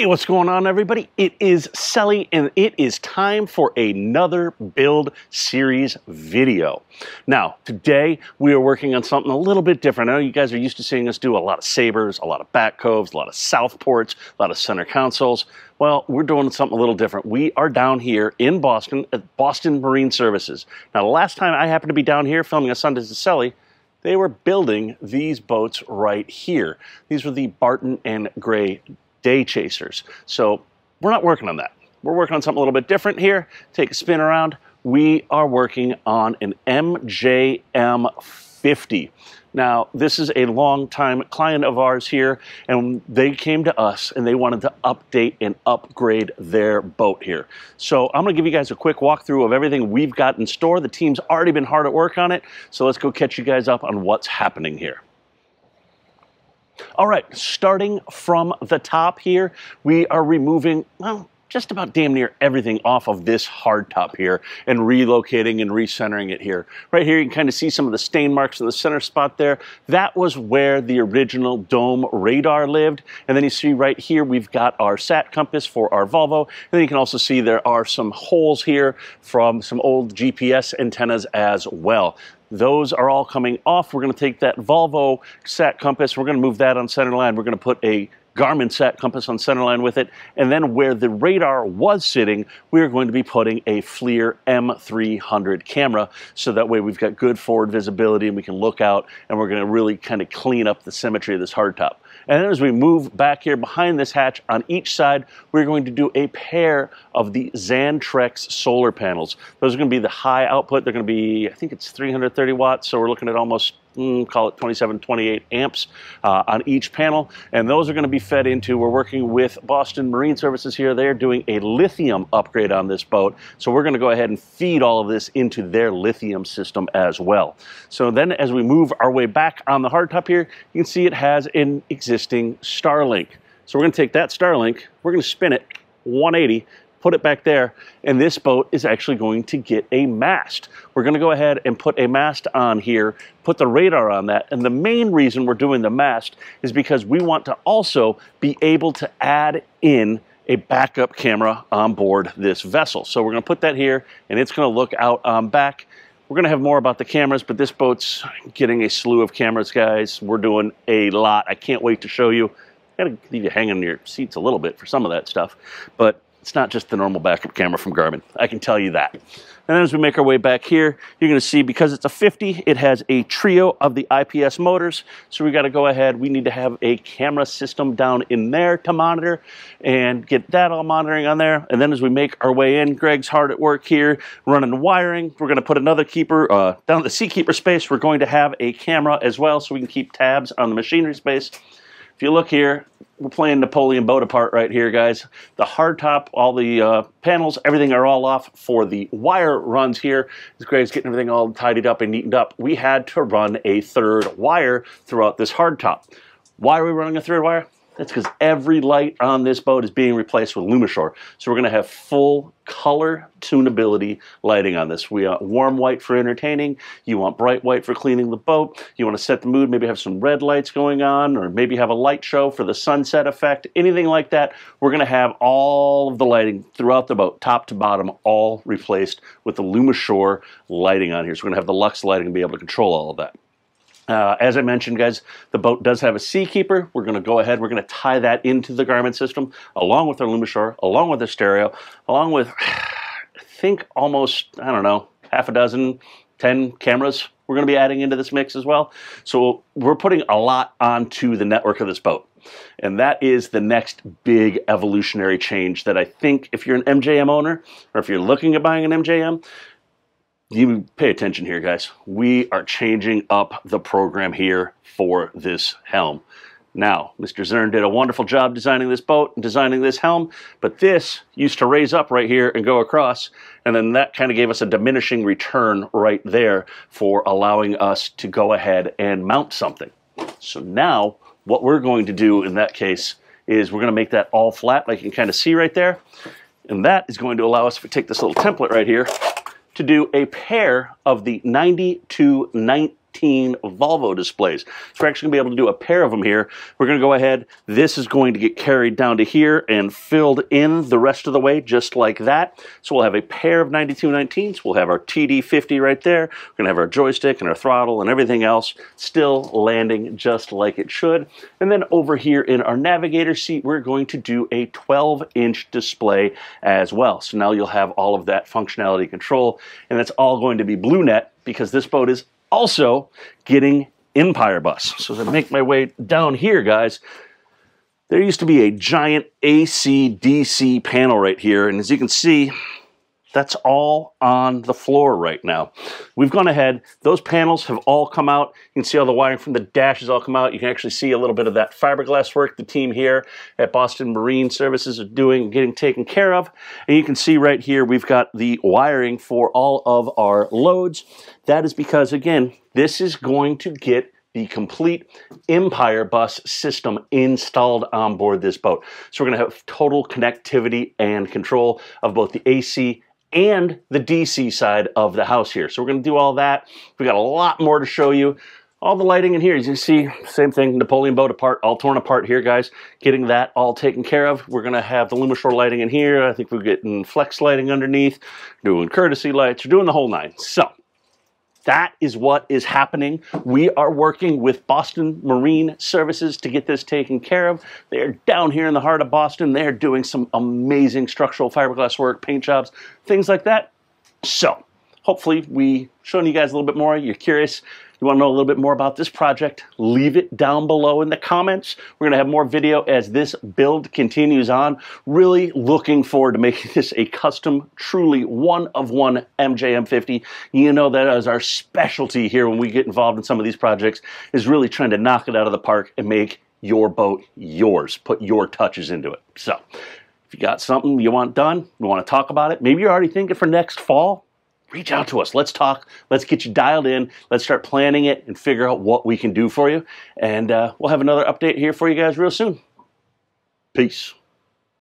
Hey, what's going on, everybody? It is Selly, and it is time for another Build Series video. Now, today we are working on something a little bit different. I know you guys are used to seeing us do a lot of sabers, a lot of back coves, a lot of south ports, a lot of center consoles. Well, we're doing something a little different. We are down here in Boston at Boston Marine Services. Now, the last time I happened to be down here filming a Sundays to Selly, they were building these boats right here. These were the Barton and Gray Day Chasers. So we're not working on that. We're working on something a little bit different here. Take a spin around. We are working on an MJM 50. Now, this is a long-time client of ours here, and they came to us and they wanted to update and upgrade their boat here. So I'm going to give you guys a quick walkthrough of everything we've got in store. The team's already been hard at work on it, so let's go catch you guys up on what's happening here. All right, starting from the top here, we are removing, well, just about damn near everything off of this hardtop here and relocating and recentering it here. Right here, you can kind of see some of the stain marks in the center spot there. That was where the original dome radar lived. And then you see right here, we've got our sat compass for our Volvo. And then you can also see there are some holes here from some old GPS antennas as well. Those are all coming off. We're going to take that Volvo sat compass. We're going to move that on center line. We're going to put a Garmin sat compass on center line with it. And then where the radar was sitting, we're going to be putting a FLIR M300 camera. So that way we've got good forward visibility and we can look out, and we're going to really kind of clean up the symmetry of this hardtop. And then as we move back here behind this hatch on each side, we're going to do a pair of the Xantrex solar panels. Those are going to be the high output. They're going to be, I think it's 330 watts. So we're looking at almost, call it 27, 28 amps on each panel. And those are going to be fed into, we're working with Boston Marine Services here. They're doing a lithium upgrade on this boat. So we're going to go ahead and feed all of this into their lithium system as well. So then as we move our way back on the hardtop here, you can see it has an existing Starlink. So we're going to take that Starlink, we're going to spin it 180, put it back there, and this boat is actually going to get a mast. We're going to go ahead and put a mast on here, put the radar on that, and the main reason we're doing the mast is because we want to also be able to add in a backup camera on board this vessel. So we're going to put that here, and it's going to look out on back. We're going to have more about the cameras, but this boat's getting a slew of cameras, guys. We're doing a lot. I can't wait to show you. Got to leave you hanging in your seats a little bit for some of that stuff, but it's not just the normal backup camera from Garmin. I can tell you that. And then as we make our way back here, you're going to see, because it's a 50, it has a trio of the IPS motors. So we got to go ahead. We need to have a camera system down in there to monitor and get that all monitoring on there. And then as we make our way in, Greg's hard at work here running wiring. We're going to put another keeper down in the seatkeeper space. We're going to have a camera as well so we can keep tabs on the machinery space. If you look here, we're playing Napoleon Bonaparte right here, guys. The hardtop, all the panels, everything are all off for the wire runs here. As Greg's getting everything all tidied up and neatened up, we had to run a third wire throughout this hardtop. Why are we running a third wire? That's because every light on this boat is being replaced with Lumishore. So we're going to have full color tunability lighting on this. We want warm white for entertaining. You want bright white for cleaning the boat. You want to set the mood, maybe have some red lights going on, or maybe have a light show for the sunset effect, anything like that. We're going to have all of the lighting throughout the boat, top to bottom, all replaced with the Lumishore lighting on here. So we're going to have the Lux lighting and be able to control all of that. As I mentioned, guys, the boat does have a Seakeeper. We're going to go ahead. We're going to tie that into the Garmin system, along with our Lumishore, along with the stereo, along with, I think, almost, I don't know, half a dozen, 10 cameras we're going to be adding into this mix as well. So we're putting a lot onto the network of this boat. And that is the next big evolutionary change that I think if you're an MJM owner, or if you're looking at buying an MJM, you pay attention here, guys. We are changing up the program here for this helm. Now, Mr. Zern did a wonderful job designing this boat and designing this helm, but this used to raise up right here and go across, and then that kind of gave us a diminishing return right there for allowing us to go ahead and mount something. So now, what we're going to do in that case is we're going to make that all flat, like you can kind of see right there, and that is going to allow us, if we take this little template right here, to do a pair of the 90 to 14 Volvo displays. So we're actually going to be able to do a pair of them here. We're going to go ahead. This is going to get carried down to here and filled in the rest of the way just like that. So we'll have a pair of 9219s. We'll have our TD50 right there. We're going to have our joystick and our throttle and everything else still landing just like it should. And then over here in our navigator seat, we're going to do a 12-inch display as well. So now you'll have all of that functionality control, and that's all going to be BlueNet because this boat is also getting EmpirBus. So as I make my way down here, guys, there used to be a giant AC/DC panel right here, and as you can see, that's all on the floor right now. We've gone ahead. Those panels have all come out. You can see all the wiring from the dash has all come out. You can actually see a little bit of that fiberglass work the team here at Boston Marine Services are doing and getting taken care of. And you can see right here, we've got the wiring for all of our loads. That is because, again, this is going to get the complete EmpirBus system installed on board this boat. So we're going to have total connectivity and control of both the AC and the DC side of the house here. So we're going to do all that. We got a lot more to show you. All the lighting in here, as you see, same thing, Napoleon boat apart, all torn apart here, guys. Getting that all taken care of. We're going to have the Lumishore lighting in here. I think we're getting flex lighting underneath, doing courtesy lights. We're doing the whole nine. So that is what is happening. We are working with Boston Marine Services to get this taken care of. They're down here in the heart of Boston. They're doing some amazing structural fiberglass work, paint jobs, things like that. So hopefully we shown you guys a little bit more. You're curious. You want to know a little bit more about this project? Leave it down below in the comments. We're going to have more video as this build continues on. Really looking forward to making this a custom, truly one-of-one MJM 50. You know that is our specialty here when we get involved in some of these projects, is really trying to knock it out of the park and make your boat yours. Put your touches into it. So if you got something you want done, you want to talk about it, maybe you're already thinking for next fall, reach out to us. Let's talk. Let's get you dialed in. Let's start planning it and figure out what we can do for you. And we'll have another update here for you guys real soon. Peace.